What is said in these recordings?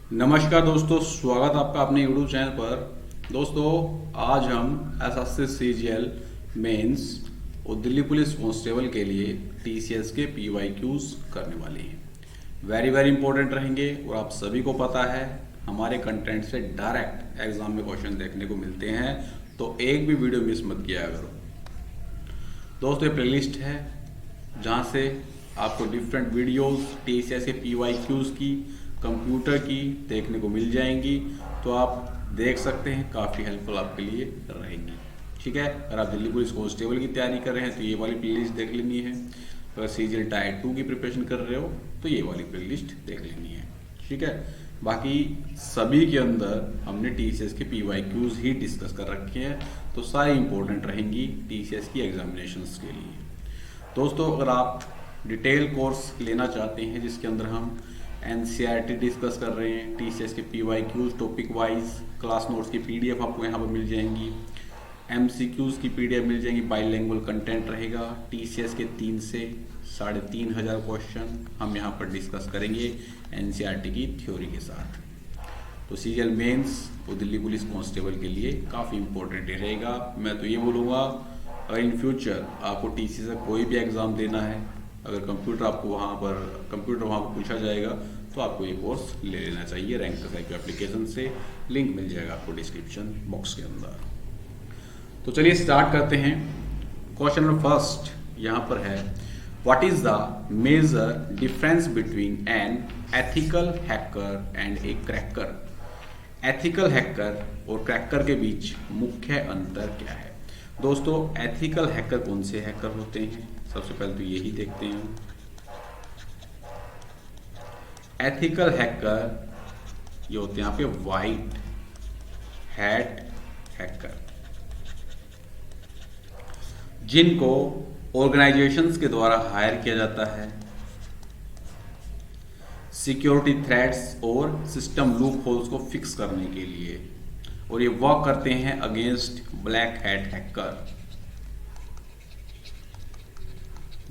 नमस्कार दोस्तों, स्वागत आपका अपने यूट्यूब चैनल पर। दोस्तों, आज हम एसएससी सीजीएल मेंस और दिल्ली पुलिस कांस्टेबल के लिए टीसीएस के पीवाईक्यूज करने वाले हैं। वेरी वेरी इंपॉर्टेंट रहेंगे और आप सभी को पता है हमारे कंटेंट से डायरेक्ट एग्जाम में क्वेश्चन देखने को मिलते हैं, तो एक भी वीडियो मिस मत किया करो। दोस्तों, ये प्लेलिस्ट है जहाँ से आपको डिफरेंट वीडियोस टीसीएस के पीवाईक्यूज की, कंप्यूटर की देखने को मिल जाएंगी, तो आप देख सकते हैं, काफ़ी हेल्पफुल आपके लिए रहेंगी। ठीक है, अगर आप दिल्ली पुलिस कांस्टेबल की तैयारी कर रहे हैं तो ये वाली प्लेलिस्ट देख लेनी है। अगर सीजीएल टायर 2 की प्रिपरेशन कर रहे हो तो ये वाली प्लेलिस्ट देख लेनी है। ठीक है, बाकी सभी के अंदर हमने टीसीएस के पीवाईक्यूज ही डिस्कस कर रखे हैं, तो सारी इंपॉर्टेंट रहेंगी टीसीएस की एग्जामिनेशंस के लिए। दोस्तों, अगर आप डिटेल कोर्स लेना चाहते हैं जिसके अंदर हम एनसीईआरटी डिस्कस कर रहे हैं, टीसीएस के PYQs topic wise class notes की पीडीएफ आपको यहाँ पर मिल जाएंगी, एमसीक्यूज की पीडीएफ मिल जाएंगी, बाइलिंगुअल कंटेंट रहेगा। टीसीएस के 3 से 3,500 क्वेश्चन हम यहाँ पर डिस्कस करेंगे एनसीईआरटी की थ्योरी के साथ। तो सीजीएल मेंस और दिल्ली पुलिस कांस्टेबल के लिए काफ़ी इंपॉर्टेंट रहेगा। मैं तो ये बोलूँगा, अगर इन फ्यूचर आपको टीसी से कोई भी एग्ज़ाम देना है, अगर कंप्यूटर वहाँ पर पूछा जाएगा, तो आपको ये कोर्स ले लेना चाहिए रैंक साइको एप्लीकेशन से। लिंक मिल जाएगा आपको डिस्क्रिप्शन बॉक्स के अंदर। तो चलिए स्टार्ट करते हैं। क्वेश्चन नंबर फर्स्ट यहाँ पर है, what is the major difference between an ethical hacker and a cracker. Ethical hacker और क्रैकर के बीच मुख्य अंतर क्या है। दोस्तों, एथिकल हैकर कौन से हैकर होते हैं, सबसे पहले तो यही देखते हैं। एथिकल हैकर ये होते हैं यहाँ पे वाइट हैट हैकर, जिनको ऑर्गेनाइजेशंस के द्वारा हायर किया जाता है सिक्योरिटी थ्रेट्स और सिस्टम लूप होल्स को फिक्स करने के लिए, और ये वर्क करते हैं against black hat hacker.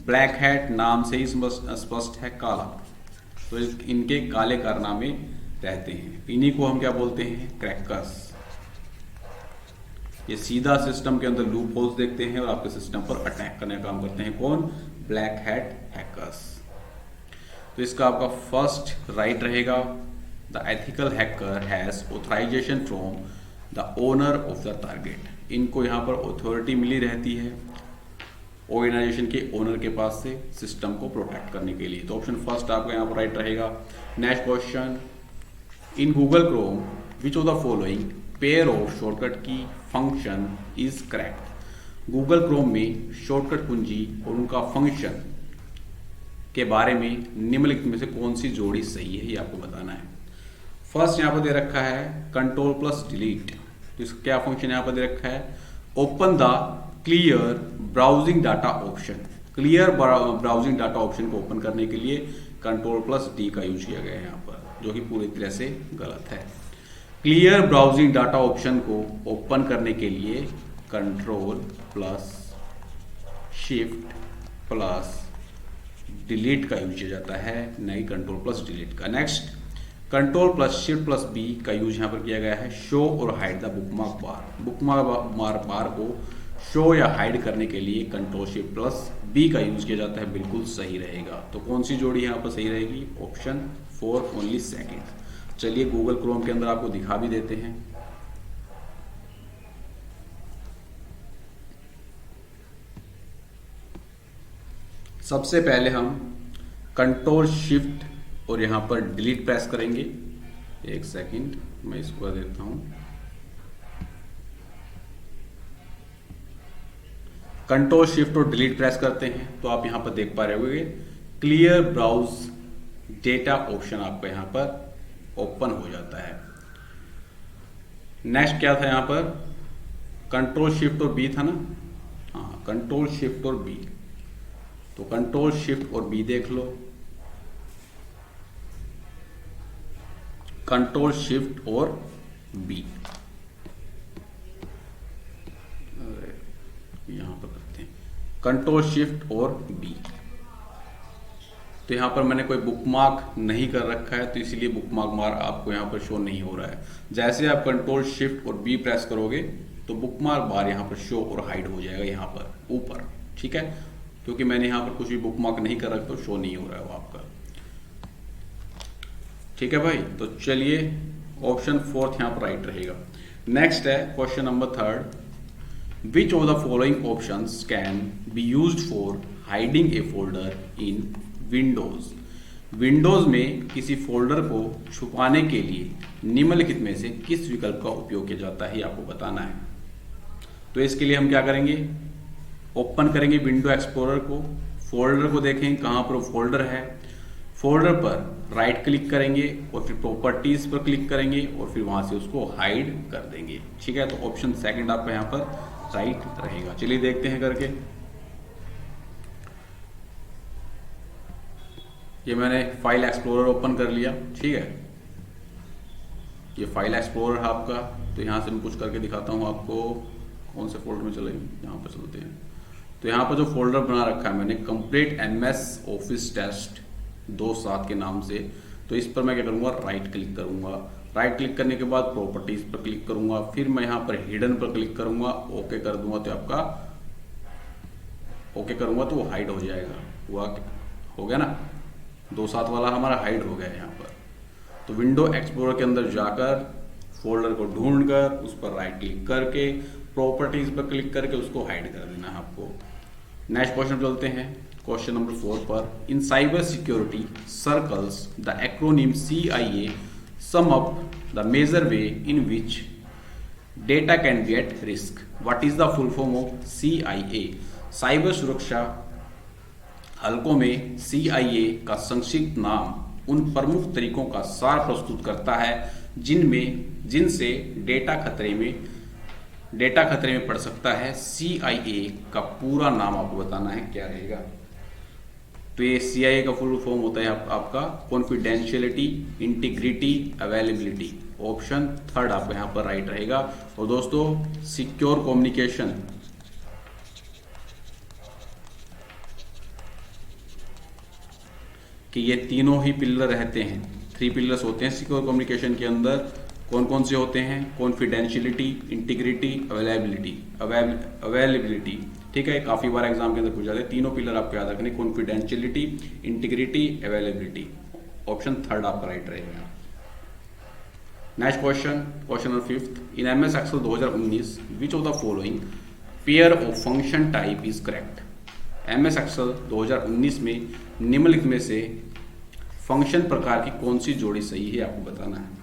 Black hat नाम से ही स्पष्ट है काला, तो इनके काले कारनामे रहते हैं। इन्हीं को हम क्या बोलते हैं, क्रैकर्स। ये सीधा सिस्टम के अंदर लूप होल्स देखते हैं और आपके सिस्टम पर अटैक करने का काम करते हैं। कौन, ब्लैक हैट हैकर्स। तो इसका आपका फर्स्ट राइट रहेगा, the ethical hacker has authorization from the owner of the target. इनको यहाँ पर अथॉरिटी मिली रहती है ऑर्गेनाइजेशन के ओनर के पास से सिस्टम को प्रोटेक्ट करने के लिए। तो ऑप्शन फर्स्ट आपका यहाँ पर राइट रहेगा। Next question, in Google Chrome which of the following pair of shortcut key function is correct. Google Chrome में शॉर्टकट कुंजी और उनका फंक्शन के बारे में निम्नलिखित में से कौन सी जोड़ी सही है, ये आपको बताना है। फर्स्ट यहाँ पर दे रखा है कंट्रोल प्लस डिलीट, तो इसका क्या फंक्शन यहाँ पर दे रखा है, open the clear browsing data option. Clear browsing data option को ओपन करने के लिए कंट्रोल प्लस डी का यूज किया गया है यहाँ पर, जो कि पूरी तरह से गलत है। क्लियर ब्राउजिंग डाटा ऑप्शन को ओपन करने के लिए control plus shift plus delete का यूज किया जाता है, नहीं कंट्रोल प्लस डिलीट का। Next, control plus shift plus B का यूज यहाँ पर किया गया है शो और hide the bookmark bar. Bookmark bar को शो या हाइड करने के लिए कंट्रोल शिफ्ट प्लस बी का यूज किया जाता है, बिल्कुल सही रहेगा। तो कौन सी जोड़ी यहाँ पर सही रहेगी, ऑप्शन 4 ओनली सेकेंड। चलिए गूगल क्रोम के अंदर आपको दिखा भी देते हैं। सबसे पहले हम कंट्रोल शिफ्ट और यहां पर डिलीट प्रेस करेंगे। एक सेकंड, मैं इसको कर देता हूं। कंट्रोल शिफ्ट और डिलीट प्रेस करते हैं तो आप यहां पर देख पा रहे होंगे क्लियर ब्राउज डेटा ऑप्शन आपका यहां पर ओपन हो जाता है। नेक्स्ट क्या था, यहां पर कंट्रोल शिफ्ट और बी था ना, हाँ कंट्रोल शिफ्ट और बी, तो कंट्रोल शिफ्ट और बी देख लो। कंट्रोल शिफ्ट और बी यहां पर करते हैं, कंट्रोल शिफ्ट और बी। तो यहाँ पर मैंने कोई बुकमार्क नहीं कर रखा है, तो इसीलिए बुकमार्क मार्क आपको यहाँ पर शो नहीं हो रहा है। जैसे आप कंट्रोल शिफ्ट और बी प्रेस करोगे तो बुकमार्क बार यहाँ पर शो और हाइड हो जाएगा यहाँ पर ऊपर, ठीक है, क्योंकि मैंने यहाँ पर कुछ भी बुकमार्क नहीं कर रखा तो शो नहीं हो रहा है वो आपका। ठीक है भाई, तो चलिए ऑप्शन 4 यहाँ पर राइट रहेगा। नेक्स्ट है question number 3, which of the following options can be used for hiding A folder in Windows. Windows में किसी फोल्डर को छुपाने के लिए निम्नलिखित में से किस विकल्प का उपयोग किया जाता है, आपको बताना है। तो इसके लिए हम क्या करेंगे, ओपन करेंगे विंडो एक्सप्लोरर को, फोल्डर को देखें कहां पर फोल्डर है, फोल्डर पर राइट क्लिक करेंगे और फिर प्रॉपर्टीज पर क्लिक करेंगे और फिर वहां से उसको हाइड कर देंगे। ठीक है, तो ऑप्शन सेकंड आपका यहां पर राइट रहेगा। चलिए देखते हैं करके। ये मैंने फाइल एक्सप्लोरर ओपन कर लिया, ठीक है, ये फाइल एक्सप्लोरर है आपका। तो यहाँ से मैं कुछ करके दिखाता हूँ आपको, कौन से फोल्डर में चलेंगे, यहाँ पर चलते हैं। तो यहाँ पर जो फोल्डर बना रखा है मैंने कंप्लीट MS ऑफिस टेस्ट 27 के नाम से, तो इस पर मैं क्या करूँगा, राइट क्लिक करूँगा। राइट क्लिक करने के बाद प्रॉपर्टीज पर क्लिक करूँगा, फिर मैं यहाँ पर हिडन पर क्लिक करूँगा, ओके कर दूंगा तो आपका ओके करूँगा तो वो हाइड हो जाएगा। हुआ, हो गया ना, 27 वाला हमारा हाइड हो गया यहाँ पर। तो विंडो एक्सप्लोरर के अंदर जाकर फोल्डर को ढूंढकर उस पर राइट क्लिक करके प्रॉपर्टीज पर क्लिक करके उसको हाइड कर देना है आपको। नेक्स्ट क्वेश्चन चलते हैं, क्वेश्चन नंबर 4 पर। In cyber security circles the acronym CIA sum up the major way in which data can be at risk. What is the full form of CIA? Cyber सुरक्षा हलकों में CIA का संक्षिप्त नाम उन प्रमुख तरीकों का सार प्रस्तुत करता है जिनसे डेटा खतरे में पड़ सकता है। CIA का पूरा नाम आपको बताना है, क्या रहेगा। तो ये CIA का फुल फॉर्म होता है आपका कॉन्फिडेंशियलिटी, इंटीग्रिटी, अवेलेबिलिटी। ऑप्शन 3 आपका यहाँ पर राइट रहेगा। और दोस्तों सिक्योर कम्युनिकेशन, कि ये तीनों ही पिलर रहते हैं, 3 पिलर्स होते हैं सिक्योर कम्युनिकेशन के अंदर। कौन कौन से होते हैं, कॉन्फिडेंशियलिटी, इंटीग्रिटी, अवेलेबिलिटी। ठीक है, काफी बार एग्जाम के अंदर पूछा जाता है। तीनों पिलर आपको याद रखने, कॉन्फिडेंशियलिटी, इंटीग्रिटी, अवेलेबिलिटी। ऑप्शन 3 आपका राइट रहेगा। Next question, question number 5, in MS Excel 2019 which of the following pair of function type is correct. MS Excel 2019 में निम्नलिखित में से फंक्शन प्रकार की कौन सी जोड़ी सही है, आपको बताना है।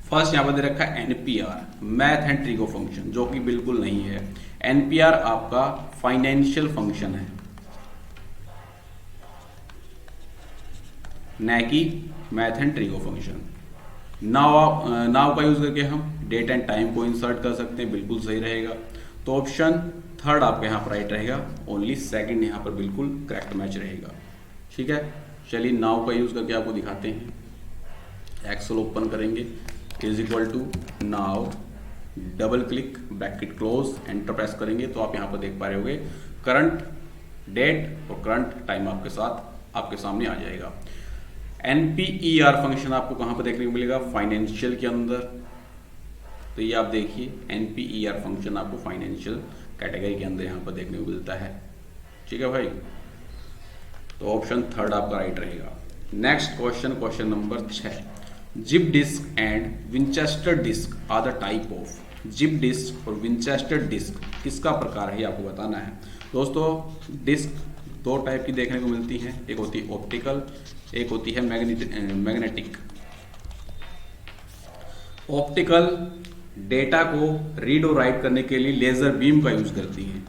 फर्स्ट यहां पर दे रखा है NPR, math and trigo function, जो कि बिल्कुल नहीं है। NPR आपका फाइनेंशियल फंक्शन है, न कि math and trigo function. Now का यूज करके हम डेट एंड टाइम को इंसर्ट कर सकते हैं, बिल्कुल सही रहेगा। तो ऑप्शन 3 आपका यहाँ पर राइट रहेगा। ओनली सेकंड यहाँ पर बिल्कुल करेक्ट मैच रहेगा। ठीक है, चलिए नाउ का यूज करके आपको दिखाते हैं। एक्सेल ओपन करेंगे, is equal to now, double click, bracket close, enter press करेंगे तो आप यहाँ पर देख पा रहे होंगे करंट डेट और करंट टाइम आपके सामने आ जाएगा। NPER फंक्शन आपको कहाँ पर देखने को मिलेगा, फाइनेंशियल के अंदर। तो ये आप देखिए NPER फंक्शन आपको फाइनेंशियल कैटेगरी के अंदर यहाँ पर देखने को मिलता है। ठीक है भाई, तो ऑप्शन 3 आपका राइट रहेगा। Next question, question number 6, zip disk and Winchester disk are the type of. Zip disk और विंचेस्टर डिस्क किसका प्रकार है, आपको बताना है। दोस्तों डिस्क 2 टाइप की देखने को मिलती हैं, एक होती है ऑप्टिकल, एक होती है मैग्नेटिक। ऑप्टिकल डेटा को रीड और राइट करने के लिए लेजर बीम का यूज करती है,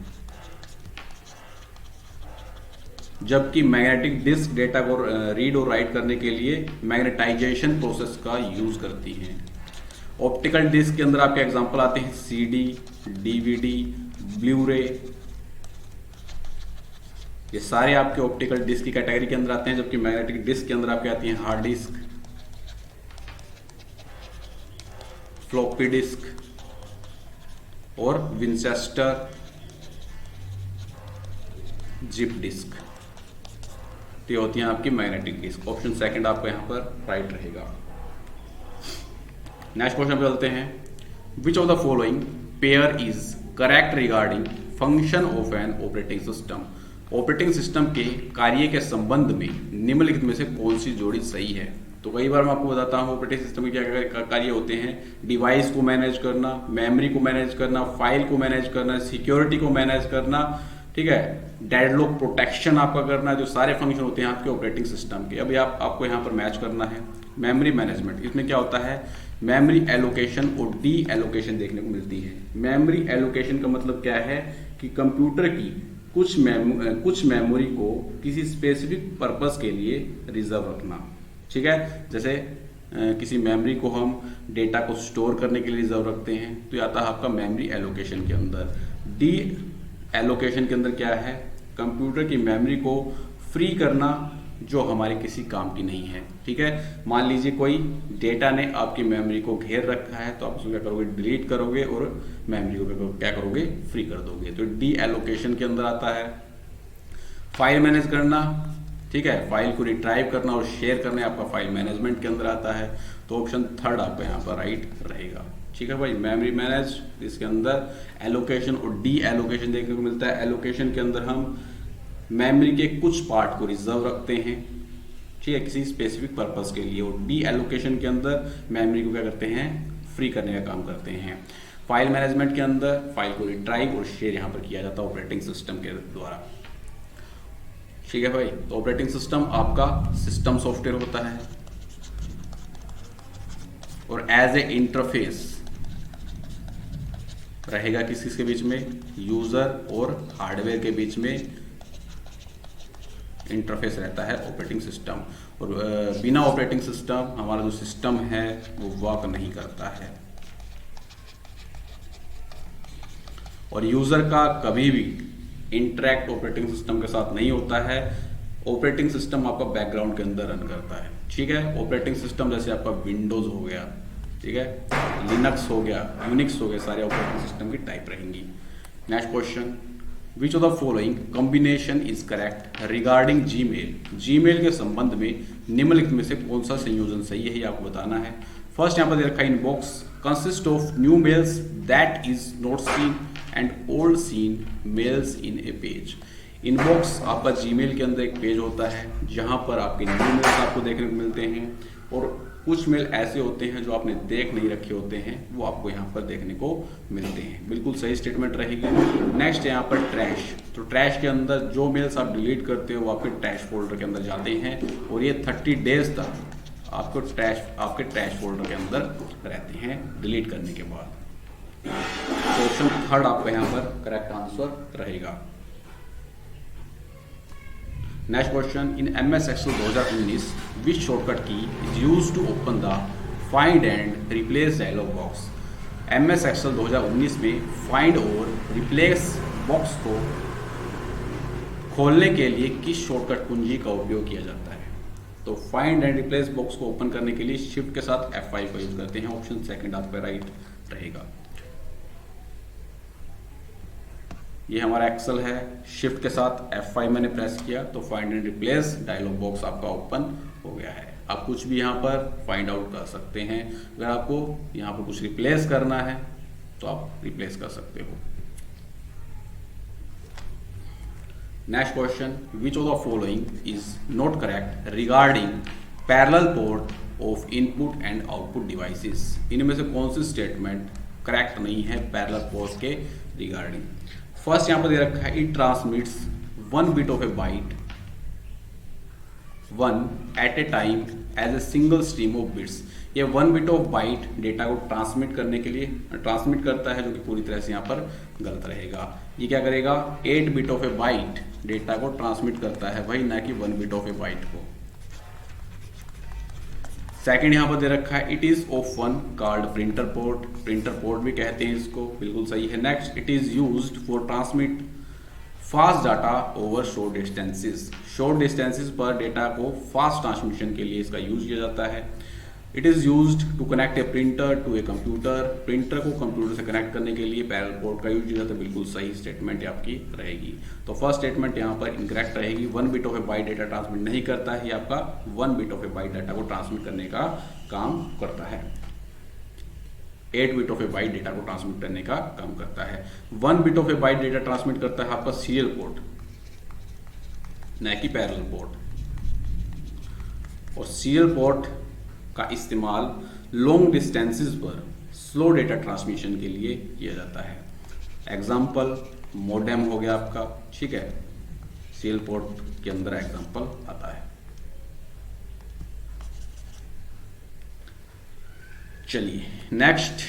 जबकि मैग्नेटिक डिस्क डेटा को रीड और राइट करने के लिए मैग्नेटाइजेशन प्रोसेस का यूज करती हैं। ऑप्टिकल डिस्क के अंदर आपके एग्जांपल आते हैं CD, DVD, ब्लू-रे, ये सारे आपके ऑप्टिकल डिस्क की कैटेगरी के अंदर आते हैं। जबकि मैग्नेटिक डिस्क के अंदर आपके आती हैं हार्ड डिस्क, फ्लॉपी डिस्क और विंचेस्टर जिप डिस्क। तो ये होती है आपकी मैग्नेटिक डिस्क। ऑप्शन सेकंड आपका यहाँ पर राइट रहेगा। नेक्स्ट क्वेश्चन पे चलते हैं। विच of the following pair is correct regarding function of an operating system. Operating system के कार्य के संबंध में निम्नलिखित में से कौन सी जोड़ी सही है। तो कई बार मैं आपको बताता हूँ ऑपरेटिंग सिस्टम के क्या कार्य होते हैं। डिवाइस को मैनेज करना, मेमोरी को मैनेज करना, फाइल को मैनेज करना, सिक्योरिटी को मैनेज करना, ठीक है, डेडलॉक प्रोटेक्शन आपका करना, जो सारे फंक्शन होते हैं आपके ऑपरेटिंग सिस्टम के। अभी आपको यहाँ पर मैच करना है मेमोरी मैनेजमेंट। इसमें क्या होता है, मेमोरी एलोकेशन और डी एलोकेशन देखने को मिलती है। मेमोरी एलोकेशन का मतलब क्या है कि कंप्यूटर की कुछ मेमोरी को किसी स्पेसिफिक पर्पस के लिए रिजर्व रखना, ठीक है। जैसे किसी मेमोरी को हम डेटा को स्टोर करने के लिए रिजर्व रखते हैं, तो ये आता है आपका मेमोरी एलोकेशन के अंदर। डी एलोकेशन के अंदर क्या है, कंप्यूटर की मेमोरी को फ्री करना जो हमारे किसी काम की नहीं है, ठीक है। मान लीजिए कोई डेटा ने आपकी मेमोरी को घेर रखा है, तो आप उसको क्या करोगे, डिलीट करोगे और मेमोरी को क्या करोगे, फ्री कर दोगे। तो डी एलोकेशन के अंदर आता है। फाइल मैनेज करना, ठीक है, फाइल को रिट्राइव करना और शेयर करना आपका फाइल मैनेजमेंट के अंदर आता है। तो ऑप्शन थर्ड आपका यहाँ पर राइट रहेगा, ठीक है भाई। मेमोरी मैनेज, इसके अंदर एलोकेशन और डी एलोकेशन देखने को मिलता है। एलोकेशन के अंदर हम मेमोरी के कुछ पार्ट को रिजर्व रखते हैं, ठीक है, किसी स्पेसिफिक पर्पस के लिए। और डी एलोकेशन के अंदर मेमोरी को क्या करते हैं, फ्री करने का काम करते हैं। फाइल मैनेजमेंट के अंदर फाइल को रिट्राइव और शेयर यहाँ पर किया जाता है ऑपरेटिंग सिस्टम के द्वारा, ठीक है भाई। तो ऑपरेटिंग सिस्टम आपका सिस्टम सॉफ्टवेयर होता है और एज ए इंटरफेस रहेगा किसके बीच में, यूजर और हार्डवेयर के बीच में इंटरफेस रहता है ऑपरेटिंग सिस्टम। और बिना ऑपरेटिंग सिस्टम हमारा जो सिस्टम है वो वर्क नहीं करता है। और यूजर का कभी भी इंटरेक्ट ऑपरेटिंग सिस्टम के साथ नहीं होता है। ऑपरेटिंग सिस्टम आपका बैकग्राउंड के अंदर रन करता है, ठीक है। ऑपरेटिंग सिस्टम जैसे आपका विंडोज हो गया, ठीक है, लिनक्स हो गया, यूनिक्स हो गया, सारे ऑपरेटिंग सिस्टम की टाइप रहेंगी। Next question, which of the following combination is correct regarding Gmail. Gmail के संबंध में निम्नलिखित में से कौन सा संयोजन सही है, ये आपको बताना है। फर्स्ट यहाँ पर दे रखा है, inbox consist of new mails that is not seen and old seen mails in a page. Inbox आपका जीमेल के अंदर एक पेज होता है जहां पर आपके न्यू मेल्स आपको देखने को मिलते हैं, और कुछ मेल ऐसे होते हैं जो आपने देख नहीं रखे होते हैं, वो आपको यहाँ पर देखने को मिलते हैं। बिल्कुल सही स्टेटमेंट रहेगी। नेक्स्ट है यहाँ पर ट्रैश। तो ट्रैश के अंदर जो मेल्स आप डिलीट करते हो वो आपके ट्रैश फोल्डर के अंदर जाते हैं, और ये 30 डेज तक आपके ट्रैश फोल्डर के अंदर रहते हैं डिलीट करने के बाद। तो ऑप्शन थर्ड आपका यहाँ पर करेक्ट आंसर रहेगा। Next question, in MS Excel 2019 which shortcut key is used to open the find and replace dialog box. MS Excel 2019 में फाइंड और रिप्लेस बॉक्स को खोलने के लिए किस शॉर्टकट कुंजी का उपयोग किया जाता है। तो फाइंड एंड रिप्लेस बॉक्स को ओपन करने के लिए शिफ्ट के साथ F5 का यूज करते हैं। ऑप्शन सेकंड आपका राइट रहेगा। ये हमारा एक्सेल है, शिफ्ट के साथ F5 मैंने प्रेस किया तो find and replace dialog box आपका ओपन हो गया है। आप कुछ भी यहाँ पर फाइंड आउट कर सकते हैं। अगर आपको यहाँ पर कुछ रिप्लेस करना है तो आप रिप्लेस कर सकते हो। Next question, which of the following is not correct regarding parallel port of input and output devices. इनमें से कौन सी स्टेटमेंट करेक्ट नहीं है पैरेलल पोर्ट के रिगार्डिंग। फर्स्ट यहां पर दे रखा है, it transmits 1 bit of a byte 1 at a time as a single stream of bits. ये 1 bit ऑफ बाइट डेटा को ट्रांसमिट करने के लिए ट्रांसमिट करता है, जो कि पूरी तरह से यहाँ पर गलत रहेगा। ये क्या करेगा, 8 bit of a bite data को ट्रांसमिट करता है भाई, ना कि 1 bit ऑफ ए बाइट को। सेकंड यहाँ पर दे रखा है, it is of one called printer port. Printer port भी कहते हैं इसको, बिल्कुल सही है। Next, it is used for transmit fast data over short distances. Short distances पर डेटा को फास्ट ट्रांसमिशन के लिए इसका यूज किया जाता है। It is used to connect a printer to a computer, printer को कंप्यूटर से कनेक्ट करने के लिए पैरेलल पोर्ट का यूज किया जाता है। बिल्कुल सही स्टेटमेंट आपकी रहेगी। तो फर्स्ट स्टेटमेंट यहाँ पर इनकरेक्ट रहेगी। 1 bit of a byte data transmit नहीं करता है, ये आपका 1 bit of a byte data को ट्रांसमिट करने का काम करता है। 8 bit of a bite data को ट्रांसमिट करने का काम करता है। 1 bit of a byte data transmit करता है आपका सीरियल पोर्ट, न कि पैरेलल पोर्ट। और सीरियल पोर्ट का इस्तेमाल लॉन्ग डिस्टेंसेस पर स्लो डेटा ट्रांसमिशन के लिए किया जाता है। एग्जाम्पल मोडेम हो गया आपका, ठीक है, सीरियल पोर्ट के अंदर एग्जाम्पल आता है। चलिए next,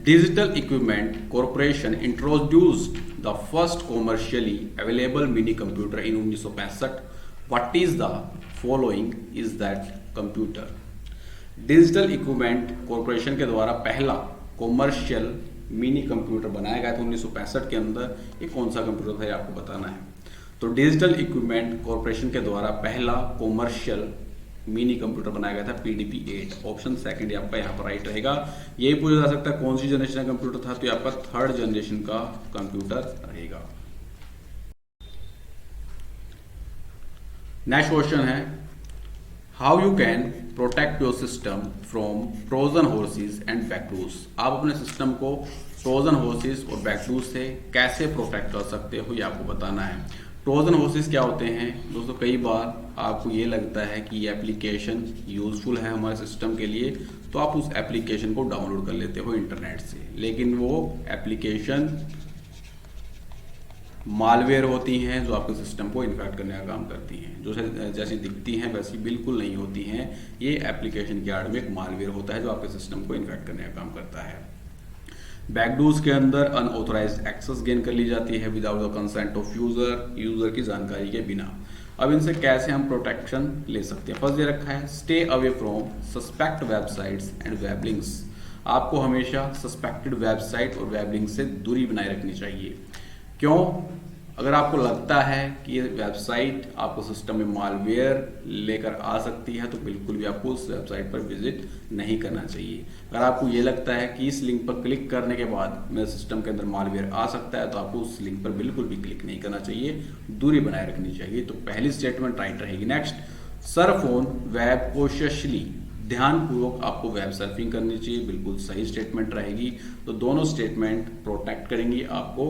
digital equipment corporation introduced the first commercially available mini computer in 1965। What is the following is that computer. Digital equipment corporation के द्वारा पहला कॉमर्शियल मिनी कंप्यूटर बनाया गया था 1965 के अंदर। ये कौन सा कंप्यूटर था ये आपको बताना है। तो डिजिटल इक्विपमेंट कॉरपोरेशन के द्वारा पहला कॉमर्शियल मिनी कंप्यूटर बनाया गया था PDP-8। ऑप्शन सेकंड आपका यहाँ पर राइट रहेगा। यही पूछा जा सकता है कौन सी जनरेशन का कंप्यूटर था, तो ये आपका 3rd जनरेशन का कंप्यूटर रहेगा। नेक्स्ट क्वेश्चन है, how you can protect your system from Trojan horses and backdoors. आप अपने सिस्टम को ट्रोजन हॉर्सेस और बैकडोर्स से कैसे प्रोटेक्ट कर सकते हो, ये आपको बताना है। ट्रोजन हॉर्सेस क्या होते हैं दोस्तों, कई बार आपको ये लगता है कि ये एप्लीकेशन यूजफुल है हमारे सिस्टम के लिए, तो आप उस एप्लीकेशन को डाउनलोड कर लेते हो इंटरनेट से, लेकिन वो एप्लीकेशन मालवेयर होती हैं जो आपके सिस्टम को इन्फेक्ट करने का काम करती हैं। जो जैसी दिखती हैं वैसी बिल्कुल नहीं होती हैं। ये एप्लीकेशन के आड़ में एक मालवेयर होता है जो आपके सिस्टम को इन्फेक्ट करने का काम करता है। बैकडोर्स के अंदर अनऑथराइज्ड एक्सेस गेन कर ली जाती है without the consent of user की जानकारी के बिना। अब इनसे कैसे हम प्रोटेक्शन ले सकते हैं। फर्स्ट दे रखा है, stay away from suspect websites and web links. आपको हमेशा सस्पेक्टेड वेबसाइट और वेब लिंक से दूरी बनाए रखनी चाहिए। क्यों? अगर आपको लगता है कि ये वेबसाइट आपको सिस्टम में मालवेयर लेकर आ सकती है तो बिल्कुल भी आपको उस वेबसाइट पर विजिट नहीं करना चाहिए। अगर आपको ये लगता है कि इस लिंक पर क्लिक करने के बाद मेरे सिस्टम के अंदर मालवेयर आ सकता है तो आपको उस लिंक पर बिल्कुल भी क्लिक नहीं करना चाहिए, दूरी बनाए रखनी चाहिए। तो पहली स्टेटमेंट राइट रहेगी। Next, surf on web cautiously. ध्यानपूर्वक आपको वेब सर्फिंग करनी चाहिए, बिल्कुल सही स्टेटमेंट रहेगी। तो दोनों स्टेटमेंट प्रोटेक्ट करेंगी आपको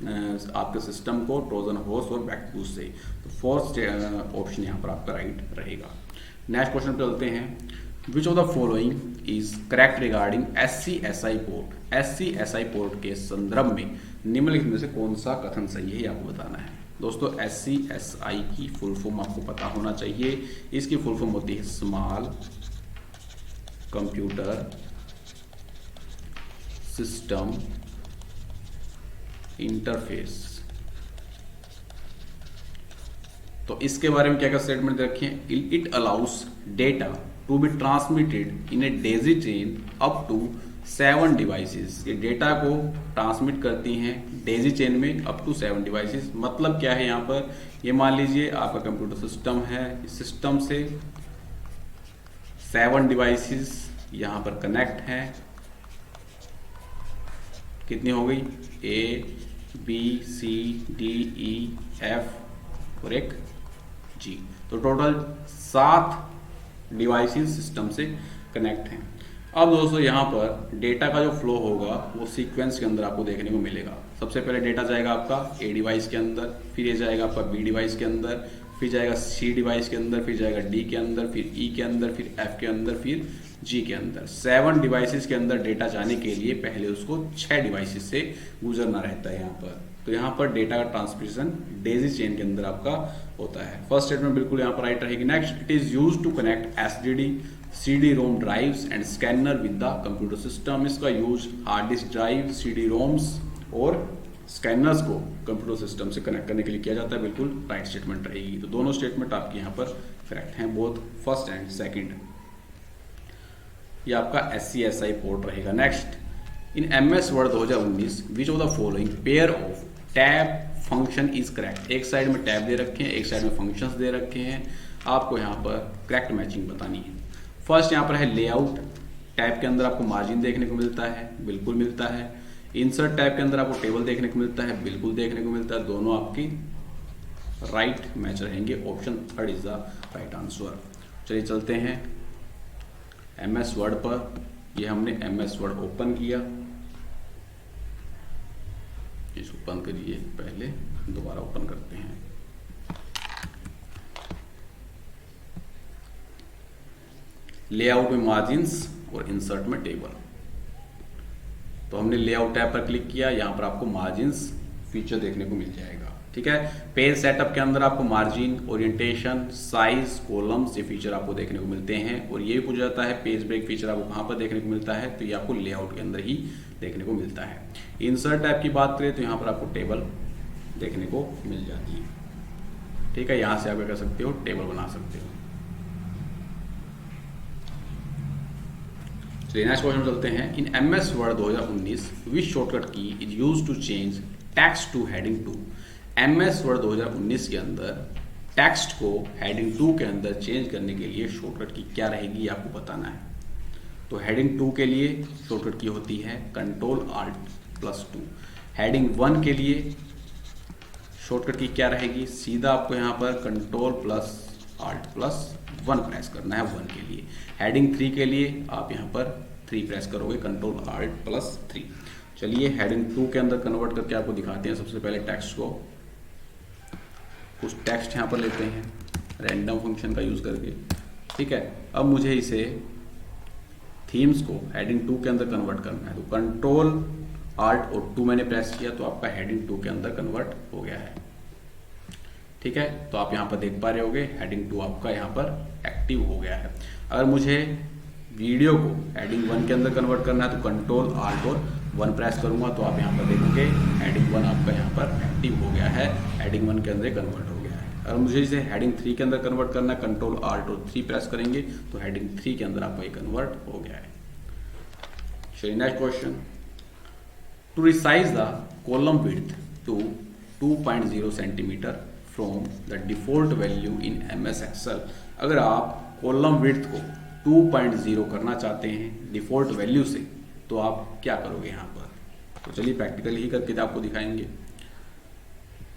आपके सिस्टम को ट्रोजन हॉर्स और बैकडोर से। तो 4th ऑप्शन यहाँ पर आपका राइट रहेगा। नेक्स्ट क्वेश्चन पे चलते हैं, विच of the following is correct regarding SCSI port. SCSI port के संदर्भ में निम्नलिखित में से कौन सा कथन सही है आपको बताना है। दोस्तों SCSI की फुल फॉर्म आपको पता होना चाहिए। इसकी फुल फॉर्म होती है स्मॉल कंप्यूटर सिस्टम इंटरफेस। तो इसके बारे में क्या क्या स्टेटमेंट रखे हैं, it allows data to be transmitted in a daisy chain up to 7 devices. ये डेटा को ट्रांसमिट करती हैं डेजी चेन में अप टू 7 डिवाइसेस। मतलब क्या है यहाँ पर, ये मान लीजिए आपका कंप्यूटर सिस्टम है, इस सिस्टम से 7 डिवाइसेस यहाँ पर कनेक्ट हैं। कितनी हो गई, ABCDEF और एक G। तो टोटल 7 डिवाइसेस सिस्टम से कनेक्ट हैं। अब दोस्तों यहाँ पर डेटा का जो फ्लो होगा वो सीक्वेंस के अंदर आपको देखने को मिलेगा। सबसे पहले डेटा जाएगा आपका A डिवाइस के अंदर, फिर ये जाएगा आपका B डिवाइस के अंदर, फिर जाएगा C डिवाइस के अंदर, फिर जाएगा D के अंदर, फिर E के अंदर, फिर F के अंदर, फिर G के अंदर। 7 डिवाइसेस के अंदर डेटा जाने के लिए पहले उसको 6 डिवाइसेस से गुजरना रहता है यहाँ पर। तो यहाँ पर डेटा का ट्रांसमिशन डेजी चेन के अंदर आपका होता है। फर्स्ट स्टेटमेंट बिल्कुल यहाँ पर राइट रहेगी। Next, it is used to connect SSD CD-ROM drives and scanner with the computer system. इसका use hard disk drive, CD-ROMs और स्कैनर्स को कंप्यूटर सिस्टम से कनेक्ट करने के लिए किया जाता है। बिल्कुल राइट स्टेटमेंट रहेगी। तो दोनों स्टेटमेंट आपके यहाँ पर करेक्ट हैं, बोथ फर्स्ट एंड सेकंड। ये आपका SCSI पोर्ट रहेगा। Next, in MS word 2019 which of the following pair of tab function is correct. एक साइड में टैब दे रखे हैं, एक साइड में फंक्शंस दे रखे हैं। आपको यहाँ पर करेक्ट मैचिंग बतानी है। फर्स्ट यहाँ पर है लेआउट टैब के अंदर आपको मार्जिन देखने को मिलता है, बिल्कुल मिलता है। इंसर्ट टैब के अंदर आपको टेबल देखने को मिलता है, बिल्कुल देखने को मिलता है। दोनों आपकी राइट मैच रहेंगे। Option third is the right answer. चलिए चलते हैं MS वर्ड पर। ये हमने MS वर्ड ओपन किया, इसको बंद करिए, पहले दोबारा ओपन करते हैं। लेआउट में मार्जिन्स और इंसर्ट में टेबल। तो हमने लेआउट टैब पर क्लिक किया, यहां पर आपको मार्जिन्स फीचर देखने को मिल जाएगा। ठीक है, पेज सेटअप के अंदर आपको मार्जिन, ओरिएंटेशन, साइज, कॉलम्स ये फीचर आपको देखने को मिलते हैं। और ये पूछा जाता है पेज ब्रेक फीचर आपको कहां पर देखने को मिलता है, तो ये आपको लेआउट के अंदर ही देखने को मिलता है। इंसर्ट टैब की बात करें तो यहाँ पर आपको टेबल देखने को मिल जाती है। ठीक है, यहां से आप क्या कर सकते हो, टेबल बना सकते हो। चलिए नेक्स्ट क्वेश्चन चलते हैं। In MS word 2019 which shortcut key is use to change text to heading 2। MS word 2019 के अंदर टेक्स्ट को हेडिंग 2 के अंदर चेंज करने के लिए शॉर्टकट की क्या रहेगी, आपको बताना है। तो हेडिंग 2 के लिए शॉर्टकट की होती है Ctrl+Alt+2। हेडिंग 1 के लिए शॉर्टकट की क्या रहेगी, सीधा आपको यहाँ पर Ctrl+Alt+1 प्रेस करना है 1 के लिए। हेडिंग 3 के लिए आप यहाँ पर 3 प्रेस करोगे, Ctrl+Alt+3। चलिए हेडिंग 2 के अंदर कन्वर्ट करके आपको दिखाते हैं। सबसे पहले टेक्स्ट को, कुछ टेक्स्ट यहाँ पर लेते हैं रैंडम फंक्शन का यूज करके। ठीक है, अब मुझे इसे थीम्स को हेडिंग 2 के अंदर कन्वर्ट करना है। तो Ctrl+Alt+2 मैंने प्रेस किया तो आपका हेडिंग 2 के अंदर कन्वर्ट हो गया है। ठीक है, तो आप यहाँ पर देख पा रहे होगे हेडिंग 2 आपका यहाँ पर एक्टिव हो गया है। अगर मुझे वीडियो को हेडिंग 1 के अंदर कन्वर्ट करना है तो Ctrl+Alt+1 प्रेस करूंगा तो आप यहाँ पर देखोगे हेडिंग 1 आपका यहाँ पर एक्टिव हो गया है, हेडिंग 1 के अंदर कन्वर्ट हो गया है। अगर मुझे इसे हेडिंग 3 के अंदर कन्वर्ट करना है Ctrl+Alt+3 प्रेस करेंगे तो हेडिंग 3 के अंदर आपका ये कन्वर्ट हो गया है। चलिए next question. To resize the column width to 2.0 centimetre from the default value in MS Excel. अगर आप कॉलम विड्थ को 2.0 करना चाहते हैं डिफॉल्ट वैल्यू से तो आप क्या करोगे यहाँ पर। तो चलिए प्रैक्टिकल ही करके आपको दिखाएंगे।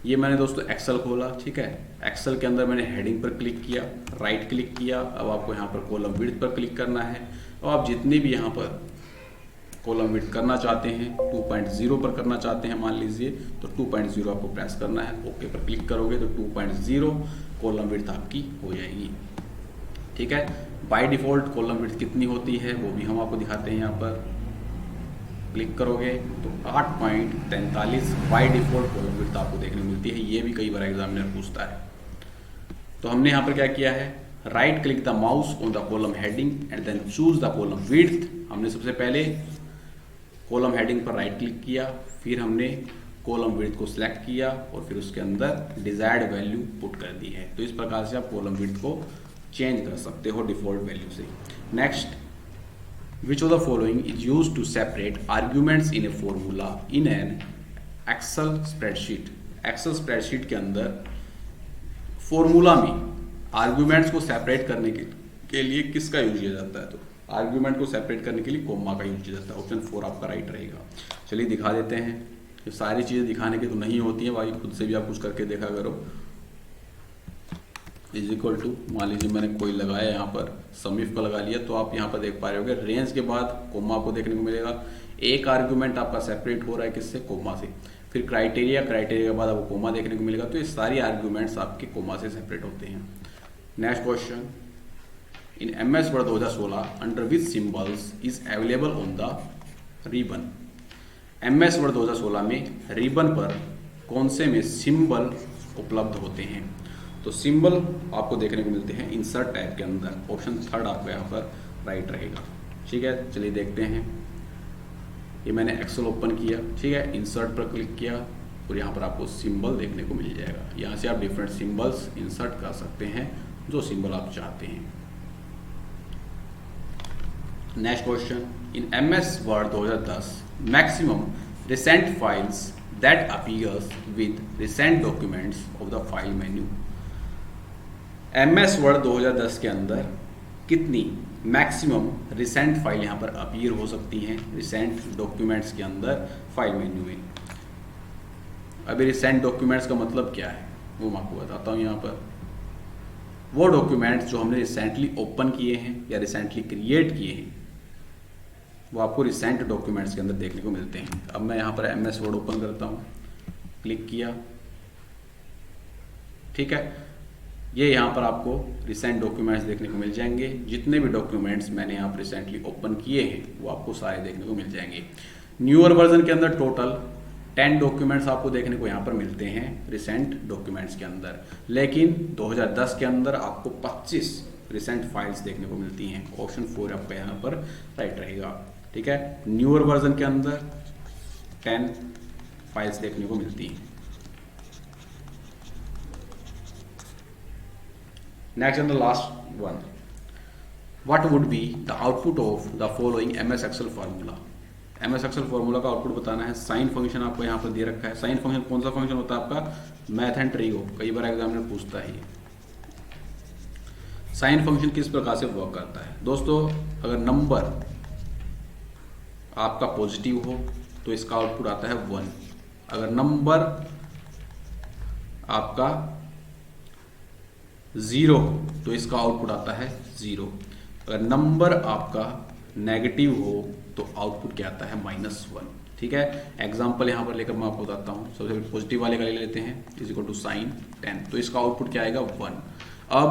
ये मैंने दोस्तों एक्सेल खोला। ठीक है, एक्सेल के अंदर मैंने हेडिंग पर क्लिक किया, राइट क्लिक किया। अब आपको यहाँ पर कॉलम विड्थ पर क्लिक करना है और आप जितनी भी यहाँ पर कॉलम विड्थ करना चाहते हैं 2.0 पर करना चाहते हैं मान लीजिए, तो 2.0 आपको प्रेस करना है। ओके पर क्लिक करोगे तो 2.0 कॉलम विड्थ आपकी हो जाएगी। ठीक है, बाय डिफॉल्ट कॉलम विड्थ कितनी होती है वो भी हम आपको दिखाते हैं। यहाँ पर क्लिक करोगे तो 8.43 बाय डिफॉल्ट कॉलम विड्थ आपको देखने को मिलती है। ये भी कई बार एग्जामिनर पूछता है। तो हमने यहाँ पर क्या किया है, right click the mouse on the column heading and then choose the column width. हमने सबसे पहले कॉलम हेडिंग पर राइट क्लिक किया, फिर हमने कॉलम विड्थ को सिलेक्ट किया और फिर उसके अंदर डिजायर्ड वैल्यू पुट कर दी है। तो इस प्रकार से आप कॉलम विड्थ को चेंज कर सकते हो डिफॉल्ट वैल्यू से। Next, which of the following is used to separate arguments in a formula in an Excel spreadsheet. Excel spreadsheet के अंदर फॉर्मूला में आर्ग्यूमेंट्स को सेपरेट करने के लिए किसका यूज किया जाता है। तो आर्ग्यूमेंट को सेपरेट करने के लिए कोमा का यूज किया जाता है। ऑप्शन 4 आपका राइट रहेगा। चलिए दिखा देते हैं। ये सारी चीजें दिखाने की तो नहीं होती है भाई, खुद से भी आप कुछ करके देखा करो। इज इक्वल टू, मान लीजिए मैंने कोई लगाया यहाँ पर समीफ का लगा लिया, तो आप यहाँ पर देख पा रहे होगे रेंज के बाद कोमा आपको देखने को मिलेगा। एक आर्ग्यूमेंट आपका सेपरेट हो रहा है किससे, कोमा से। फिर क्राइटेरिया के बाद आपको कोमा देखने को मिलेगा। तो ये सारी आर्ग्यूमेंट्स आपके कोमा से सेपरेट होते हैं। Next question, in MS word 2016 under which symbols is available on the ribbon. MS word 2016 में रिबन पर कौन से में सिंबल उपलब्ध होते हैं। तो सिंबल आपको देखने को मिलते हैं इंसर्ट टैब के अंदर। ऑप्शन 3 आपका यहाँ पर राइट रहेगा। ठीक है, चलिए देखते हैं। ये मैंने एक्सेल ओपन किया, ठीक है, इंसर्ट पर क्लिक किया और यहाँ पर आपको सिंबल देखने को मिल जाएगा। यहाँ से आप डिफरेंट सिंबल्स इंसर्ट कर सकते हैं जो सिंबल आप चाहते हैं। Next question, in MS word 2010 maximum recent files that appears with recent documents of the file menu. MS word 2010 के अंदर कितनी मैक्सिमम रिसेंट फाइल यहाँ पर अपीयर हो सकती हैं रिसेंट डॉक्यूमेंट्स के अंदर फाइल मेन्यू में। अभी रिसेंट डॉक्यूमेंट्स का मतलब क्या है वो मैं आपको बताता हूँ। यहाँ पर वो डॉक्यूमेंट्स जो हमने रिसेंटली ओपन किए हैं या रिसेंटली क्रिएट किए हैं वो आपको रिसेंट डॉक्यूमेंट्स के अंदर देखने को मिलते हैं। अब मैं यहाँ पर MS वर्ड ओपन करता हूँ, क्लिक किया, ठीक है। ये यहाँ पर आपको रिसेंट डॉक्यूमेंट्स देखने को मिल जाएंगे। जितने भी डॉक्यूमेंट्स मैंने यहाँ पर रिसेंटली ओपन किए हैं वो आपको सारे देखने को मिल जाएंगे। न्यूअर वर्जन के अंदर टोटल 10 डॉक्यूमेंट्स आपको देखने को यहाँ पर मिलते हैं रिसेंट डॉक्यूमेंट्स के अंदर, लेकिन 2010 के अंदर आपको 25 रिसेंट फाइल्स देखने को मिलती हैं। ऑप्शन 4 आपका यहाँ पर राइट रहेगा, ठीक है। न्यूअर वर्जन के अंदर 10 फाइल्स देखने को मिलती हैं। Next and the last one, what would be the output of the following MS Excel formula. MS Excel formula का आउटपुट बताना है। साइन फंक्शन आपको यहाँ पर दे रखा है। साइन फंक्शन कौन सा फंक्शन होता है आपका, मैथ एंड ट्रिगो, कई बार एग्जामिनर पूछता है। साइन फंक्शन किस प्रकार से वर्क करता है दोस्तों, अगर नंबर आपका पॉजिटिव हो तो इसका आउटपुट आता है 1। अगर नंबर आपका 0 हो तो इसका आउटपुट आता है 0। अगर नंबर आपका नेगेटिव हो तो आउटपुट क्या आता है -1, ठीक है। एग्जाम्पल यहाँ पर लेकर मैं आपको बताता हूँ। सबसे पॉजिटिव वाले का ले लेते हैं, इज इक्वल टू साइन 10, तो इसका आउटपुट क्या आएगा 1। अब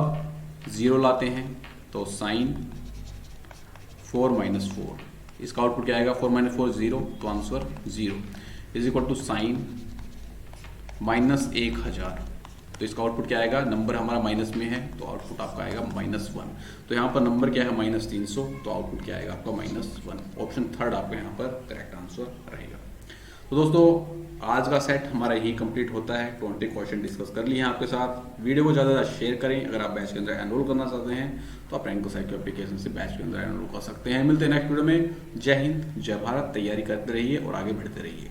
0 लाते हैं तो साइन 4 - 4, इसका आउटपुट क्या आएगा 4 - 4 0, तो answer 0। Is equal to sine -1000, तो इसका आउटपुट क्या आएगा, नंबर हमारा माइनस में है तो आउटपुट आपका आएगा -1। तो यहाँ पर नंबर क्या है -300, तो आउटपुट क्या आएगा आपका -1। ऑप्शन 3 आपका यहाँ पर करेक्ट आंसर रहेगा। तो दोस्तों आज का सेट हमारा यही कंप्लीट होता है। 20 क्वेश्चन डिस्कस कर लिए हैं आपके साथ। वीडियो को ज़्यादा शेयर करें। अगर आप बैच के अंदर एनरोल करना चाहते हैं तो आप रैंको साइकिल एप्लीकेशन से बैच के अंदर एनरोल कर सकते हैं। मिलते हैं नेक्स्ट वीडियो में। जय हिंद, जय भारत। तैयारी करते रहिए और आगे बढ़ते रहिए।